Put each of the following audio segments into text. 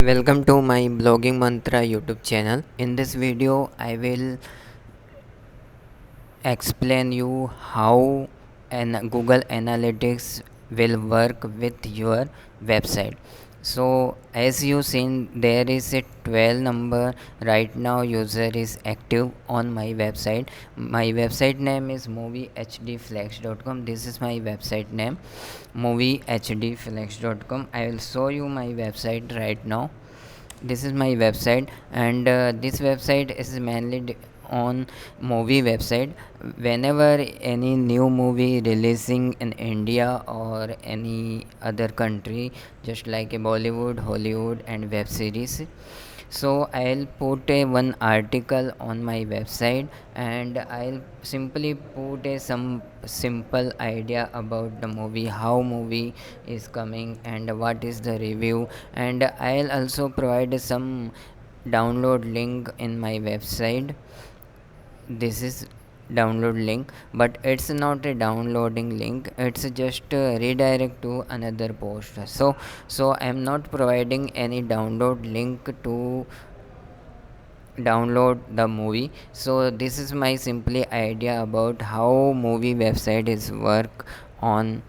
Welcome to my blogging mantra YouTube channel. In this video I will explain you how an Google Analytics will work with your website. So as you seen, there is a 12 number right now user is active on my website. My website name is moviehdflex.com. This is my website name, moviehdflex.com. I will show you my website right now. This is my website, and this website is mainly on movie website. Whenever any new movie releasing in India or any other country, just like a Bollywood, Hollywood and web series, so I'll put a one article on my website, and I'll simply put a some simple idea about the movie, how movie is coming and what is the review, and I'll also provide some download link in my website. This is download link, but it's not a downloading link, it's just redirect to another post. So I'm not providing any download link to download the movie. So this is my simply idea about how movie website is work on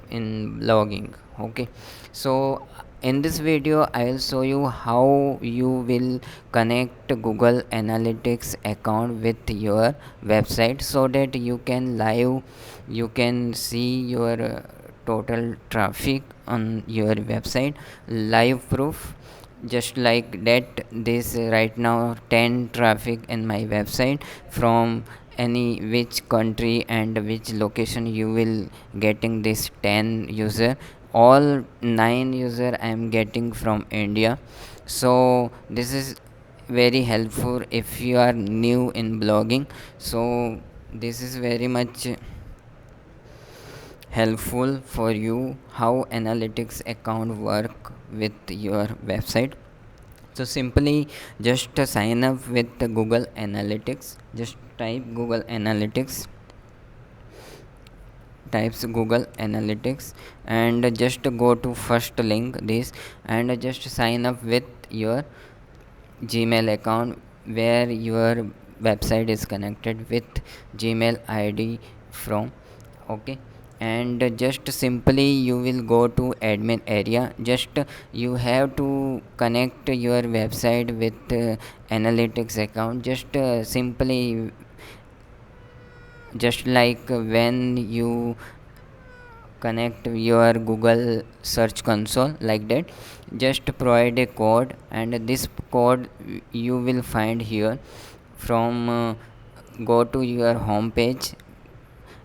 in blogging. Okay, so in this video I will show you how you will connect Google Analytics account with your website, so that you can see your total traffic on your website, live proof. Just like that, this right now 10 traffic in my website from any which country and which location you will getting this 10 user. All 9 user I am getting from India. So this is very helpful if you are new in blogging. So this is very much helpful for you how analytics account work with your website. So simply just sign up with the Google Analytics. Just types Google Analytics, and just go to first link this, and just sign up with your Gmail account where your website is connected with Gmail ID from. Okay, and just simply you will go to admin area. Just you have to connect your website with analytics account. Just simply just like when you connect your Google search console, like that, just provide a code, and this code you will find here from go to your home page,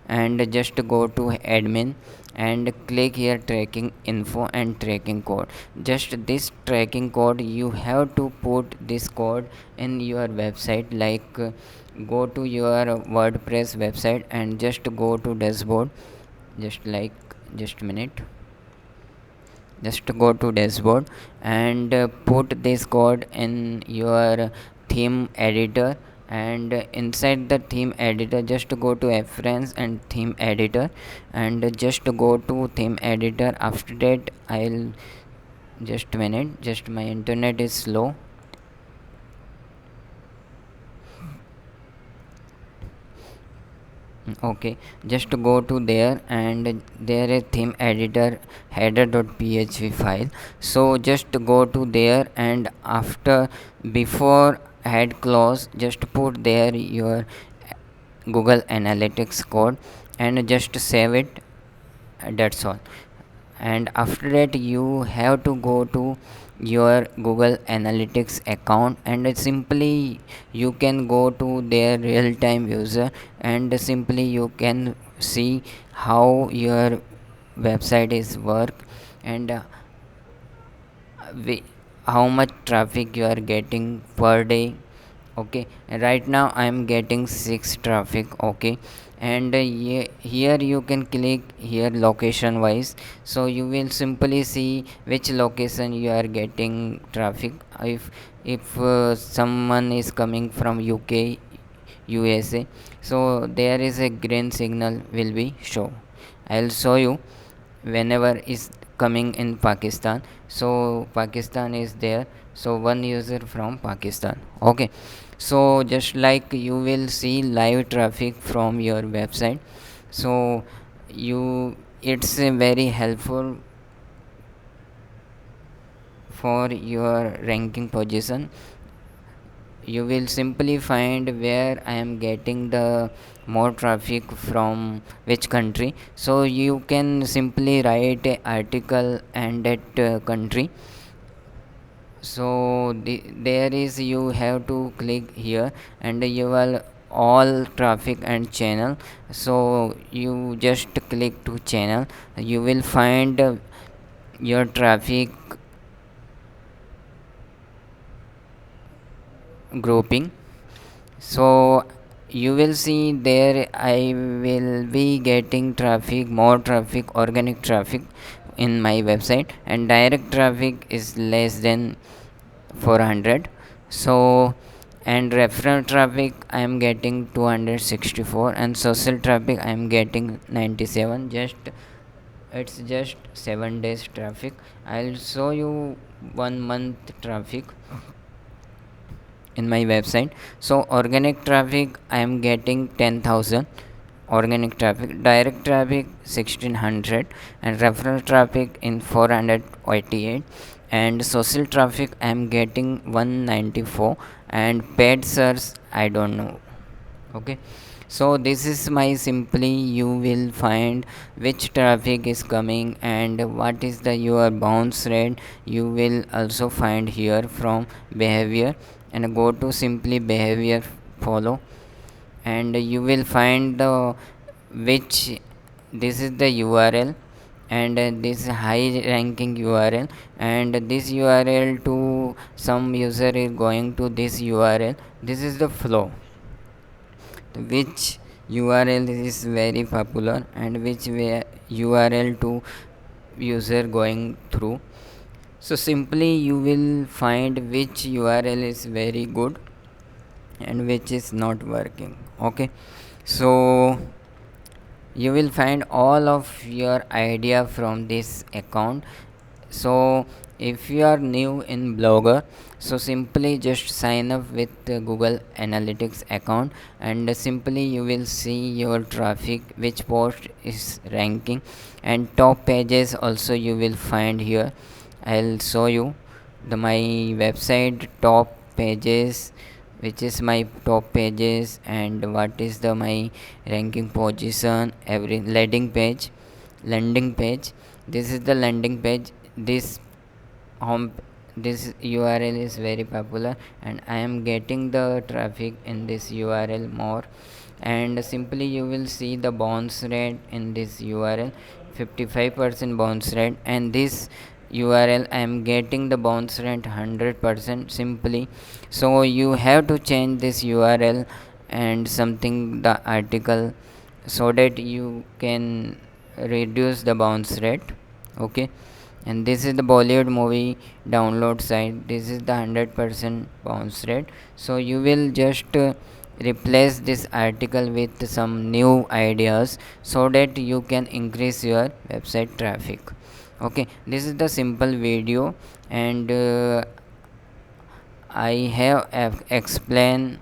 and just go to admin and click here tracking info and tracking code. Just this tracking code you have to put this code in your website, like go to your WordPress website and just go to dashboard. Just like, just a minute, just go to dashboard and put this code in your theme editor, and inside the theme editor just go to reference and theme editor, and just go to theme editor. After that, I'll just a minute, just my internet is slow. Okay, just go to there, and there is theme editor header.php file. So just go to there, and after before head close, just put there your Google Analytics code and just save it. That's all. And after that, you have to go to your Google Analytics account, and simply you can go to their real time user, and simply you can see how your website is work, and how much traffic you are getting per day. Okay, right now I am getting 6 traffic. Okay, and here you can click here location wise, so you will simply see which location you are getting traffic. If someone is coming from UK, USA, so there is a green signal will be show. I'll show you whenever is coming in Pakistan. So Pakistan is there, so one user from Pakistan. Okay, so just like you will see live traffic from your website. So you it's very helpful for your ranking position. You will simply find where I am getting the more traffic from which country, so you can simply write a article and that country. So there is, you have to click here and you will all traffic and channel. So you just click to channel, you will find your traffic grouping. So you will see there I will be getting traffic, more traffic, organic traffic in my website, and direct traffic is less than 400. So and referral traffic I am getting 264, and social traffic I am getting 97. Just it's just 7 days traffic. I'll show you 1 month traffic in my website. So organic traffic I am getting 10,000, organic traffic, direct traffic 1600, and referral traffic in 488, and social traffic I am getting 194, and paid search I don't know. Okay, so this is my simply you will find which traffic is coming and what is the your bounce rate. You will also find here from behavior, and go to simply behavior, follow, and you will find the which this is the URL, and this high ranking URL, and this URL to some user is going to this URL. This is the flow, which URL is very popular and which URL to user going through. So simply you will find which URL is very good and which is not working. Okay, so you will find all of your idea from this account. So if you are new in Blogger, so simply just sign up with the Google Analytics account, and simply you will see your traffic, which post is ranking, and top pages also you will find here. I'll show you my website top pages, which is my top pages, and what is the my ranking position, every landing page. This is the landing page. This home, this URL is very popular, and I am getting the traffic in this URL more. And simply you will see the bounce rate in this URL, 55% bounce rate, and this URL I am getting the bounce rate 100% simply. So you have to change this URL and something the article, so that you can reduce the bounce rate. Okay, and this is the Bollywood movie download site. This is the 100% bounce rate. So you will just replace this article with some new ideas, so that you can increase your website traffic. Okay, this is the simple video, and I have explained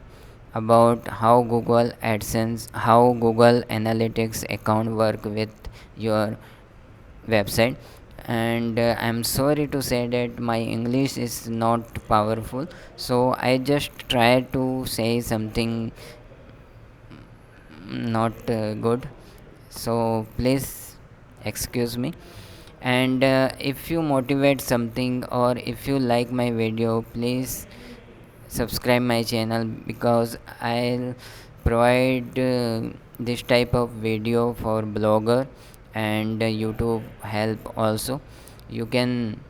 about how Google AdSense, how Google Analytics account work with your website. And I'm sorry to say that my English is not powerful, so I just try to say something not good, so please excuse me. And if you motivate something, or if you like my video, please subscribe my channel, because I'll provide this type of video for blogger and YouTube help also. You can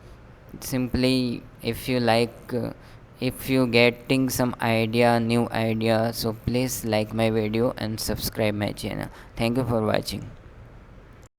simply, if you like, if you getting some idea, new idea, so please like my video and subscribe my channel. Thank you for watching.